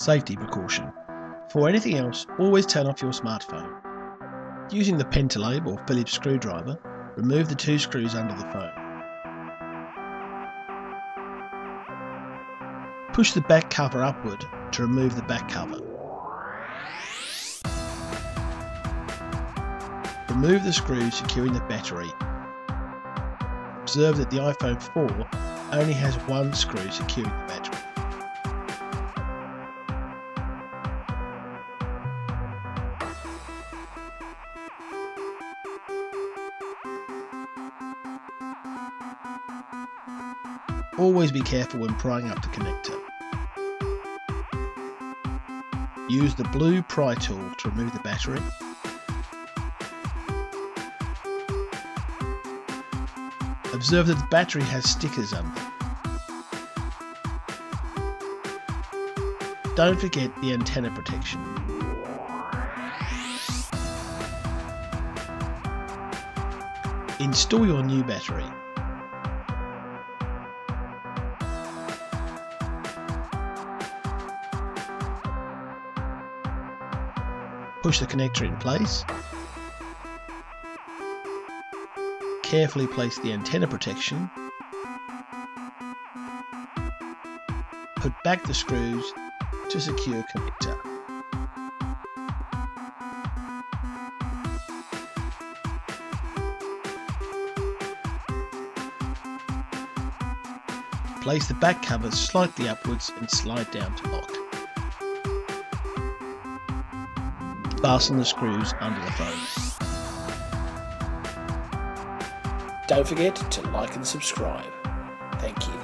Safety precaution. For anything else, always turn off your smartphone. Using the Pentalobe or Phillips screwdriver, remove the 2 screws under the phone. Push the back cover upward to remove the back cover. Remove the screw securing the battery. Observe that the iPhone 4 only has 1 screw securing the battery. Always be careful when prying up the connector. Use the blue pry tool to remove the battery. Observe that the battery has stickers under. Don't forget the antenna protection. Install your new battery. Push the connector in place. Carefully place the antenna protection. Put back the screws to secure connector. Place the back cover slightly upwards and slide down to lock. Fasten the screws under the phone. Don't forget to like and subscribe. Thank you.